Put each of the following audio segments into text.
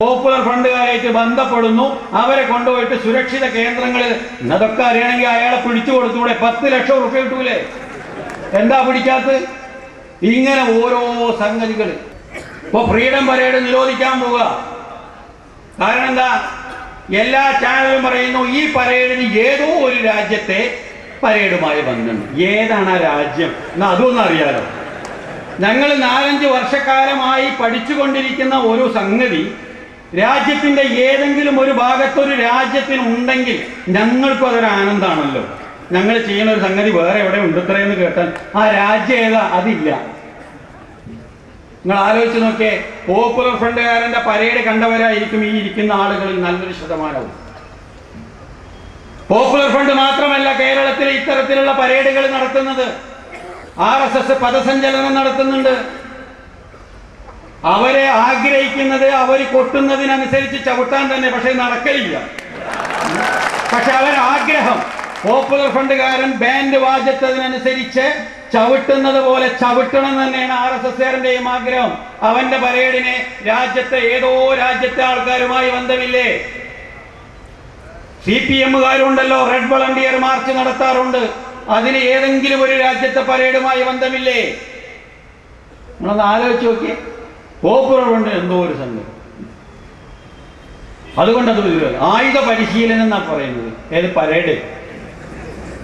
Popular ഫണ്ടുകാരായിട്ട് ബന്ധപ്പെടുന്നു, അവരെ കൊണ്ടുപോയിട്ട് സുരക്ഷിത കേന്ദ്രങ്ങളിൽ. അതൊക്കെ അറിയണമെങ്കിൽ അയാളെ പിടിച്ചു കൊടുത്തൂടെ? 10 ലക്ഷം റുപ്യ കിട്ടൂലേ? എന്താ പിടിക്കാത്തത്? ഇങ്ങനെ ഓരോ സംഗതികൾ. ഇപ്പൊ ഫ്രീഡം പരേഡ് നിരോധിക്കാൻ പോവുക. കാരണം എന്താ? എല്ലാ ചാനലും പറയുന്നു ഈ പരേഡിന് ഏതോ ഒരു രാജ്യത്തെ പരേഡുമായി ബന്ധമുണ്ട്. ഏതാണ് ആ രാജ്യം? എന്നാ അതൊന്നും അറിയാലോ. ഞങ്ങൾ 4-5 വർഷക്കാലമായി പഠിച്ചുകൊണ്ടിരിക്കുന്ന ഒരു സംഗതി രാജ്യത്തിന്റെ ഏതെങ്കിലും ഒരു ഭാഗത്തൊരു രാജ്യത്തിനുണ്ടെങ്കിൽ ഞങ്ങൾക്കും അതൊരു ആനന്ദമാണല്ലോ. ഞങ്ങൾ ചെയ്യുന്ന ഒരു സംഗതി വേറെ എവിടെ ഉണ്ട് ഇത്രയെന്ന് കേട്ടാൽ ആ രാജ്യം ഏതാ? അതില്ല. നിങ്ങൾ ആലോചിച്ച് നോക്കിയേ, പോപ്പുലർ ഫ്രണ്ടുകാരന്റെ പരേഡ് കണ്ടവരായിരിക്കും ഈ ഇരിക്കുന്ന ആളുകളിൽ നല്ലൊരു ശതമാനവും. പോപ്പുലർ ഫ്രണ്ട് മാത്രമല്ല കേരളത്തിലെ ഇത്തരത്തിലുള്ള പരേഡുകൾ നടത്തുന്നത്. RSS പദസഞ്ചലനം നടത്തുന്നുണ്ട്. അവരെ ആഗ്രഹിക്കുന്നത് അവർ കൊട്ടുന്നതിനനുസരിച്ച് ചവിട്ടാൻ തന്നെ, പക്ഷെ നടക്കലില്ല. പക്ഷെ അവരാഗ്രഹം പോപ്പുലർ ഫ്രണ്ടുകാരൻ ബാൻഡ് വാദ്യത്തിനനുസരിച്ച് ചവിട്ടുന്നത് പോലെ ചവിട്ടണം തന്നെയാണ് RSSകാരന്റെയും ആഗ്രഹം. അവന്റെ പരേഡിനെ രാജ്യത്തെ ഏതോ രാജ്യത്തെ ആൾക്കാരുമായി ബന്ധമില്ലേ? CPMകാരുണ്ടല്ലോ, റെഡ് വളണ്ടിയർ മാർച്ച് നടത്താറുണ്ട്. അതിന് ഏതെങ്കിലും ഒരു രാജ്യത്തെ പരേഡുമായി ബന്ധമില്ലേ? നമ്മളൊന്ന് ആലോചിച്ച് നോക്കിയേ. പോപ്പുലർ ഫണ്ട് എന്തോ ഒരു സംഗതി. അതുകൊണ്ട് അത് ആയുധ പരിശീലനം എന്നാണ് പറയുന്നത്. ഏത് പരേഡ്?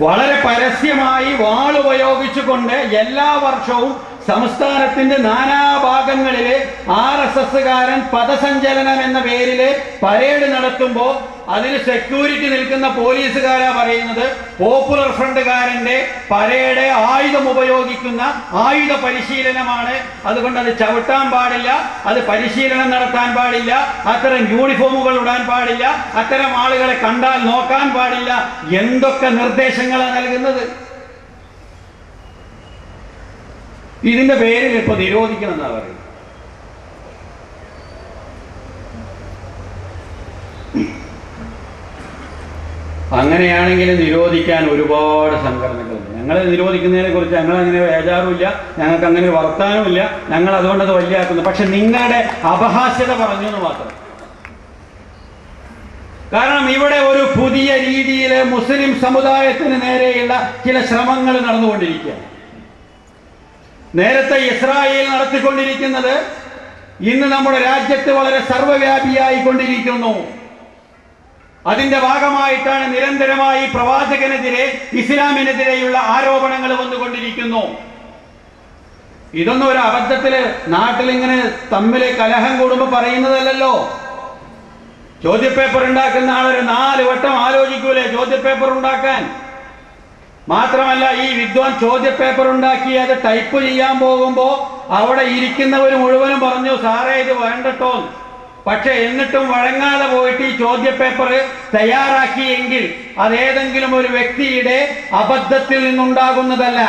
വളരെ പരസ്യമായി വാളുപയോഗിച്ചുകൊണ്ട് എല്ലാ വർഷവും സംസ്ഥാനത്തിന്റെ നാനാഭാഗങ്ങളിലെ RSSകാരൻ പദസഞ്ചലനം എന്ന പേരില് പരേഡ് നടത്തുമ്പോൾ അതിന് സെക്യൂരിറ്റി നിൽക്കുന്ന പോലീസുകാരാ പറയുന്നത് പോപ്പുലർ ഫ്രണ്ടുകാരന്റെ പരേഡ് ആയുധം ഉപയോഗിക്കുന്ന ആയുധ പരിശീലനമാണ്. അതുകൊണ്ട് അത് ചവിട്ടാൻ പാടില്ല, അത് പരിശീലനം നടത്താൻ പാടില്ല, അത്തരം യൂണിഫോമുകൾ ഇടാൻ പാടില്ല, അത്തരം ആളുകളെ കണ്ടാൽ നോക്കാൻ പാടില്ല. എന്തൊക്കെ നിർദ്ദേശങ്ങളാണ് നൽകുന്നത്? ഇതിന്റെ പേരിൽ ഇപ്പൊ നിരോധിക്കണം എന്നാ പറയുന്നത്. അങ്ങനെയാണെങ്കിൽ നിരോധിക്കാൻ ഒരുപാട് സംഘടനകളുണ്ട്. ഞങ്ങൾ നിരോധിക്കുന്നതിനെ കുറിച്ച് ഞങ്ങളങ്ങനെ ബേജാറുമില്ല, ഞങ്ങൾക്ക് അങ്ങനെ വർത്താനവുമില്ല. ഞങ്ങൾ അതുകൊണ്ട് അത് വലിയാക്കുന്നു. പക്ഷെ നിങ്ങളുടെ അപഹാസ്യത പറഞ്ഞു എന്ന് മാത്രം. കാരണം ഇവിടെ ഒരു പുതിയ രീതിയിൽ മുസ്ലിം സമുദായത്തിന് നേരെയുള്ള ചില ശ്രമങ്ങൾ നടന്നുകൊണ്ടിരിക്കുകയാണ്. നേരത്തെ ഇസ്രായേൽ നടത്തിക്കൊണ്ടിരിക്കുന്നത് ഇന്ന് നമ്മുടെ രാജ്യത്ത് വളരെ സർവ്വവ്യാപിയായി കൊണ്ടിരിക്കുന്നു. അതിന്റെ ഭാഗമായിട്ടാണ് നിരന്തരമായി പ്രവാചകനെതിരെ, ഇസ്ലാമിനെതിരെയുള്ള ആരോപണങ്ങൾ വന്നുകൊണ്ടിരിക്കുന്നു. ഇതൊന്നും ഒരു അബദ്ധത്തില് നാട്ടിലിങ്ങനെ തമ്മിൽ കലഹം കൂടുമ്പോൾ പറയുന്നതല്ലല്ലോ. ചോദ്യപേപ്പർ ഉണ്ടാക്കുന്ന ആളൊരു 4 വട്ടം ആലോചിക്കൂലേ ചോദ്യപേപ്പർ ഉണ്ടാക്കാൻ? മാത്രമല്ല ഈ വിദ്വാൻ ചോദ്യപേപ്പർ ഉണ്ടാക്കി അത് ടൈപ്പ് ചെയ്യാൻ പോകുമ്പോൾ അവിടെ ഇരിക്കുന്നവർ മുഴുവനും പറഞ്ഞു സാറേ ഇത് വേണ്ടട്ടോ. പക്ഷെ എന്നിട്ടും വഴങ്ങാതെ പോയിട്ട് ഈ ചോദ്യപേപ്പർ തയ്യാറാക്കിയെങ്കിൽ അതേതെങ്കിലും ഒരു വ്യക്തിയുടെ അബദ്ധത്തിൽ നിന്നുണ്ടാകുന്നതല്ല,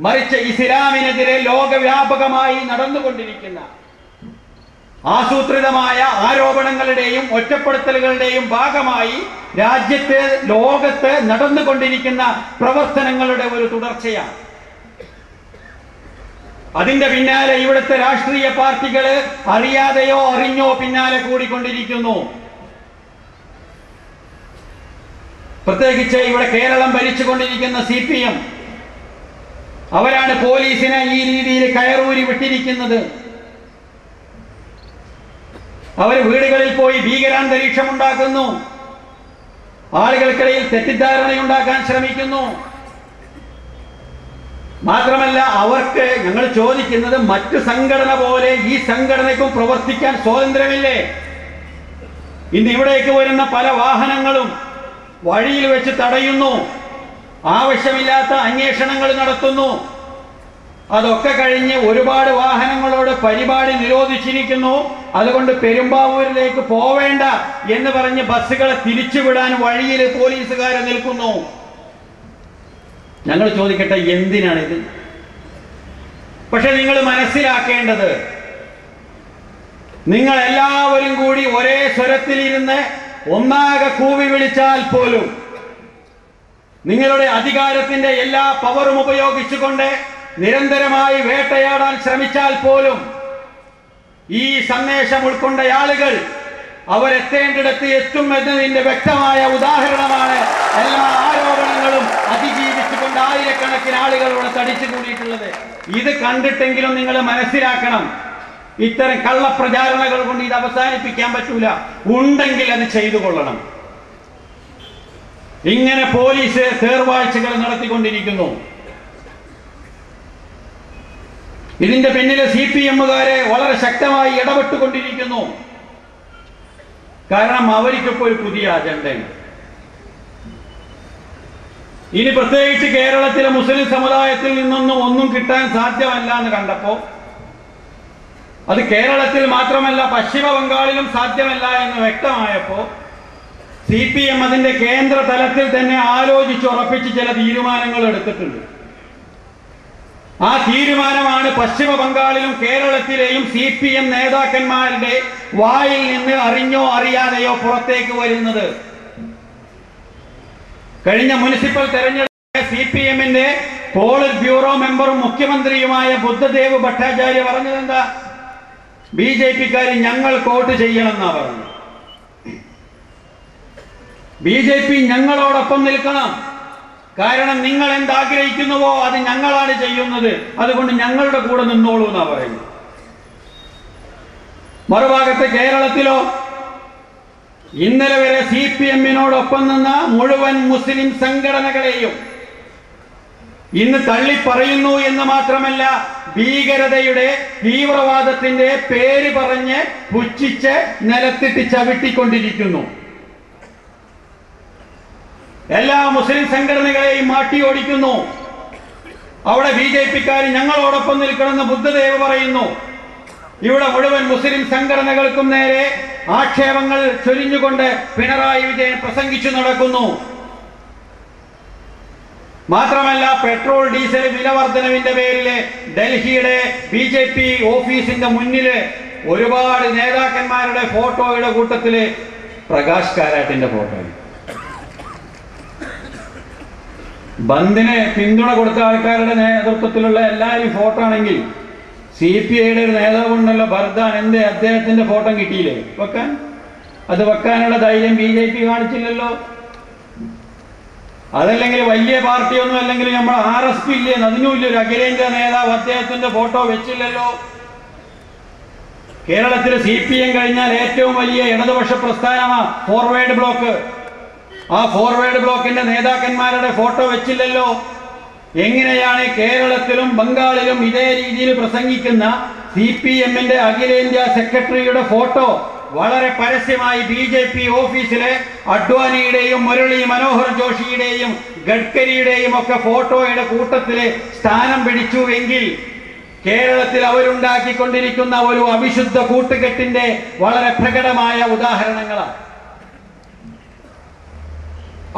മറിച്ച് ഇസ്ലാമിനെതിരെ ലോകവ്യാപകമായി നടന്നുകൊണ്ടിരിക്കുന്ന ആസൂത്രിതമായ ആരോപണങ്ങളുടെയും ഒറ്റപ്പെടുത്തലുകളുടെയും ഭാഗമായി രാജ്യത്ത്, ലോകത്ത് നടന്നുകൊണ്ടിരിക്കുന്ന പ്രവർത്തനങ്ങളുടെ ഒരു തുടർച്ചയാണ്. അതിന്റെ പിന്നാലെ ഇവിടുത്തെ രാഷ്ട്രീയ പാർട്ടികള് അറിയാതെയോ അറിഞ്ഞോ പിന്നാലെ കൂടിക്കൊണ്ടിരിക്കുന്നു. പ്രത്യേകിച്ച് ഇവിടെ കേരളം ഭരിച്ചുകൊണ്ടിരിക്കുന്ന CPM, അവരാണ് പോലീസിനെ ഈ രീതിയിൽ കയറൂരി വിട്ടിരിക്കുന്നത്. അവർ വീടുകളിൽ പോയി ഭീകരാന്തരീക്ഷം ഉണ്ടാക്കുന്നു, ആളുകൾക്കിടയിൽ തെറ്റിദ്ധാരണയുണ്ടാക്കാൻ ശ്രമിക്കുന്നു. മാത്രമല്ല അവർക്ക് ഞങ്ങൾ ചോദിക്കുന്നത് മറ്റു സംഘടന പോലെ ഈ സംഘടനയ്ക്കും പ്രവർത്തിക്കാൻ സ്വാതന്ത്ര്യമില്ലേ? ഇന്ന് ഇവിടേക്ക് വരുന്ന പല വാഹനങ്ങളും വഴിയിൽ വെച്ച് തടയുന്നു, ആവശ്യമില്ലാത്ത അന്വേഷണങ്ങൾ നടത്തുന്നു. അതൊക്കെ കഴിഞ്ഞ് ഒരുപാട് വാഹനങ്ങളോട് പരിപാടി നിരോധിച്ചിരിക്കുന്നു. അതുകൊണ്ട് പെരുമ്പാവൂരിലേക്ക് പോവേണ്ട എന്ന് പറഞ്ഞ് ബസ്സുകളെ തിരിച്ചുവിടാൻ വഴിയിൽ പോലീസുകാരെ നിൽക്കുന്നു. ഞങ്ങൾ ചോദിക്കട്ടെ, എന്തിനാണിത്? പക്ഷെ നിങ്ങൾ മനസ്സിലാക്കേണ്ടത്, നിങ്ങൾ എല്ലാവരും കൂടി ഒരേ സ്വരത്തിലിരുന്ന് ഒന്നാകെ കൂവി വിളിച്ചാൽ പോലും, നിങ്ങളുടെ അധികാരത്തിന്റെ എല്ലാ പവറും ഉപയോഗിച്ചുകൊണ്ട് നിരന്തരമായി വേട്ടയാടാൻ ശ്രമിച്ചാൽ പോലും ഈ സന്ദേശം ഉൾക്കൊണ്ട ആളുകൾ അവരെത്തേണ്ടിടത്ത് എത്തും എന്നതിന്റെ വ്യക്തമായ ഉദാഹരണമാണ് എല്ലാ ആരോപണങ്ങളും അതിജീവിച്ചുകൊണ്ട് ആയിരക്കണക്കിന് ആളുകൾ ഇവിടെ തടിച്ചു കൂടിയിട്ടുള്ളത്. ഇത് കണ്ടിട്ടെങ്കിലും നിങ്ങൾ മനസ്സിലാക്കണം, ഇത്തരം കള്ളപ്രചാരണങ്ങൾ കൊണ്ട് ഇത് അവസാനിപ്പിക്കാൻ പറ്റൂല. ഉണ്ടെങ്കിൽ അത് ചെയ്തു കൊള്ളണം. ഇങ്ങനെ പോലീസ് തേർവാഴ്ചകൾ നടത്തിക്കൊണ്ടിരിക്കുന്നു. ഇതിന്റെ പിന്നിലെ CPM-കാരെ വളരെ ശക്തമായി ഇടപെട്ടുകൊണ്ടിരിക്കുന്നു. കാരണം അവർക്കിപ്പോൾ ഒരു പുതിയ അജണ്ടയാണ്. ഇനി പ്രത്യേകിച്ച് കേരളത്തിലെ മുസ്ലിം സമുദായത്തിൽ നിന്നൊന്നും ഒന്നും കിട്ടാൻ സാധ്യമല്ല എന്ന് കണ്ടപ്പോ, അത് കേരളത്തിൽ മാത്രമല്ല പശ്ചിമ ബംഗാളിലും സാധ്യമല്ല എന്ന് വ്യക്തമായപ്പോ CPM അതിന്റെ കേന്ദ്ര തലത്തിൽ തന്നെ ആലോചിച്ച് ഉറപ്പിച്ച് ചില തീരുമാനങ്ങൾ എടുത്തിട്ടുണ്ട്. ആ തീരുമാനമാണ് പശ്ചിമ ബംഗാളിലും കേരളത്തിലെയും CPM നേതാക്കന്മാരുടെ വായിൽ നിന്ന് അറിഞ്ഞോ അറിയാതെയോ പുറത്തേക്ക് വരുന്നത്. കഴിഞ്ഞ മുനിസിപ്പൽ തെരഞ്ഞെടുപ്പിൽ CPM-ന്റെ പോളിറ്റ് ബ്യൂറോ മെമ്പറും മുഖ്യമന്ത്രിയുമായ ബുദ്ധദേവ് ഭട്ടാചാര്യ പറഞ്ഞതെന്താ? BJP-ക്കാർ ഞങ്ങൾ വോട്ട് ചെയ്യണമെന്നാ പറഞ്ഞു. BJP ഞങ്ങളോടൊപ്പം നിൽക്കണം, കാരണം നിങ്ങൾ എന്താഗ്രഹിക്കുന്നുവോ അത് ഞങ്ങളാണ് ചെയ്യുന്നത്, അതുകൊണ്ട് ഞങ്ങളുടെ കൂടെ നിന്നോളൂ എന്നാ പറയുന്നത്. മറുഭാഗത്ത് കേരളത്തിലോ ഇന്നലെ വരെ CPM-നോടൊപ്പം നിന്ന മുഴുവൻ മുസ്ലിം സംഘടനകളെയും ഇന്ന് തള്ളിപ്പറയുന്നു എന്ന് മാത്രമല്ല, ഭീകരതയുടെ തീവ്രവാദത്തിന്റെ പേര് പറഞ്ഞ് പുച്ഛിച്ച് നിലത്തിട്ട് ചവിട്ടിക്കൊണ്ടിരിക്കുന്നു. എല്ലാ മുസ്ലിം സംഘടനകളെയും മാട്ടിയോടിക്കുന്നു. അവിടെ BJP-ക്കാർ ഞങ്ങളോടൊപ്പം നിൽക്കണമെന്ന് ബുദ്ധദേവ് പറയുന്നു. ഇവിടെ മുഴുവൻ മുസ്ലിം സംഘടനകൾക്കും നേരെ ആക്ഷേപങ്ങൾ ചൊരിഞ്ഞുകൊണ്ട് പിണറായി വിജയൻ പ്രസംഗിച്ചു നടക്കുന്നു. മാത്രമല്ല, പെട്രോൾ ഡീസൽ വില വർധനവിന്റെ പേരില് ഡൽഹിയുടെ BJP ഓഫീസിന്റെ മുന്നില് ഒരുപാട് നേതാക്കന്മാരുടെ ഫോട്ടോയുടെ കൂട്ടത്തില് പ്രകാശ് കാരാട്ടിന്റെ ഫോട്ടോ. ബന്ദിന് പിന്തുണ കൊടുത്ത ആൾക്കാരുടെ നേതൃത്വത്തിലുള്ള എല്ലാവരും ഫോട്ടോ ആണെങ്കിൽ CPI-യുടെ ഒരു നേതാവുണ്ടല്ലോ ബർദാൻ, എന്തേ അദ്ദേഹത്തിന്റെ ഫോട്ടോ കിട്ടിയില്ലേ വെക്കാൻ? അത് വെക്കാനുള്ള ധൈര്യം BJP കാണിച്ചില്ലല്ലോ. അതല്ലെങ്കിൽ വലിയ പാർട്ടിയൊന്നും അല്ലെങ്കിൽ നമ്മൾ RSP ഇല്ലേ, അതിനുമില്ല ഒരു അഖിലേന്ത്യാ നേതാവ് അദ്ദേഹത്തിന്റെ ഫോട്ടോ വെച്ചില്ലല്ലോ. കേരളത്തിലെ CPM കഴിഞ്ഞാൽ ഏറ്റവും വലിയ ഇടതുപക്ഷ പ്രസ്ഥാനമാണ് ഫോർവേഡ് ബ്ലോക്ക്. ആ ഫോർവേഡ് ബ്ലോക്കിന്റെ നേതാക്കന്മാരുടെ ഫോട്ടോ വെച്ചില്ലല്ലോ. എങ്ങനെയാണ് കേരളത്തിലും ബംഗാളിലും ഇതേ രീതിയിൽ പ്രസംഗിക്കുന്ന CPM-ന്റെ അഖിലേന്ത്യാ സെക്രട്ടറിയുടെ ഫോട്ടോ വളരെ പരസ്യമായി BJP ഓഫീസിലെ അഡ്വാനിയുടെയും മുരളി മനോഹർ ജോഷിയുടെയും ഗഡ്കരിയുടെയും ഒക്കെ ഫോട്ടോയുടെ കൂട്ടത്തില് സ്ഥാനം പിടിച്ചുവെങ്കിൽ കേരളത്തിൽ അവരുണ്ടാക്കിക്കൊണ്ടിരിക്കുന്ന ഒരു അവിശുദ്ധ കൂട്ടുകെട്ടിന്റെ വളരെ പ്രകടമായ ഉദാഹരണങ്ങളാണ്.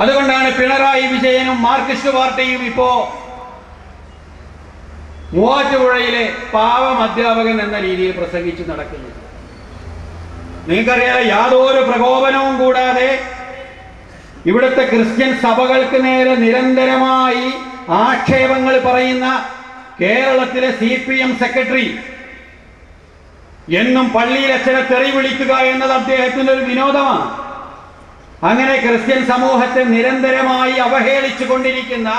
അതുകൊണ്ടാണ് പിണറായി വിജയനും മാർക്സിസ്റ്റ് പാർട്ടിയും ഇപ്പോ മൂവാറ്റുപുഴയിലെ പാവം അധ്യാപകൻ എന്ന രീതിയിൽ പ്രസംഗിച്ച് നടക്കുന്നത്. നിങ്ങൾക്കറിയാം, യാതൊരു പ്രകോപനവും കൂടാതെ ഇവിടുത്തെ ക്രിസ്ത്യൻ സഭകൾക്ക് നേരെ നിരന്തരമായി ആക്ഷേപങ്ങൾ പറയുന്ന കേരളത്തിലെ CPM സെക്രട്ടറി എന്നും പള്ളിയിലച്ഛനെ തെറി വിളിക്കുക എന്നത് അദ്ദേഹത്തിന്റെ ഒരു വിനോദമാണ്. അങ്ങനെ ക്രിസ്ത്യൻ സമൂഹത്തെ നിരന്തരമായി അവഹേളിച്ചു കൊണ്ടിരിക്കുന്ന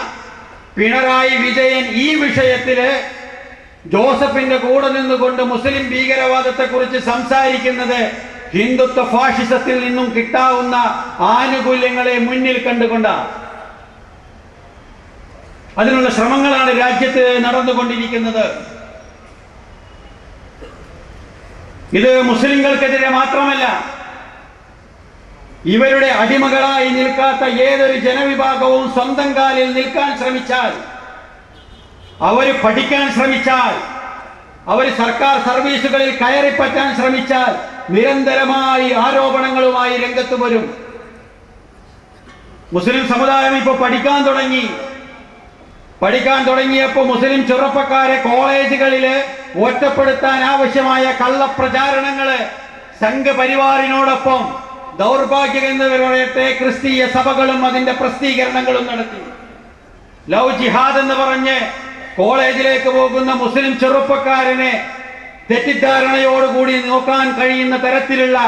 പിണറായി വിജയൻ ഈ വിഷയത്തില് ജോസഫിന്റെ കൂടെ നിന്നുകൊണ്ട് മുസ്ലിം ഭീകരവാദത്തെ കുറിച്ച് സംസാരിക്കുന്നത് ഹിന്ദുത്വ ഫാഷിസത്തിൽ നിന്നും കിട്ടാവുന്ന ആനുകൂല്യങ്ങളെ മുന്നിൽ കണ്ടുകൊണ്ടാണ്. അതിനുള്ള ശ്രമങ്ങളാണ് രാജ്യത്ത് നടന്നുകൊണ്ടിരിക്കുന്നത്. ഇത് മുസ്ലിങ്ങൾക്കെതിരെ മാത്രമല്ല, ഇവരുടെ അടിമകളായി നിൽക്കാത്ത ഏതൊരു ജനവിഭാഗവും സ്വന്തം കാലിൽ നിൽക്കാൻ ശ്രമിച്ചാൽ, അവർ പഠിക്കാൻ ശ്രമിച്ചാൽ, അവർ സർക്കാർ സർവീസുകളിൽ കയറിപ്പറ്റാൻ ശ്രമിച്ചാൽ നിരന്തരമായി ആരോപണങ്ങളുമായി രംഗത്ത് വരും. മുസ്ലിം സമുദായം ഇപ്പോൾ പഠിക്കാൻ തുടങ്ങിയപ്പോൾ മുസ്ലിം ചെറുപ്പക്കാരെ കോളേജുകളില് ഒറ്റപ്പെടുത്താൻ ആവശ്യമായ കള്ളപ്രചാരണങ്ങള് സംഘപരിവാറിനോടൊപ്പം ദൗർഭാഗ്യം എന്ന് പറയട്ടെ ക്രിസ്തീയ സഭകളും അതിന്റെ പ്രസിദ്ധീകരണങ്ങളും നടത്തി. ലവ് ജിഹാദ് എന്ന് പറഞ്ഞ് കോളേജിലേക്ക് പോകുന്ന മുസ്ലിം ചെറുപ്പക്കാരനെ തെറ്റിദ്ധാരണയോടുകൂടി നോക്കാൻ കഴിയുന്ന തരത്തിലുള്ള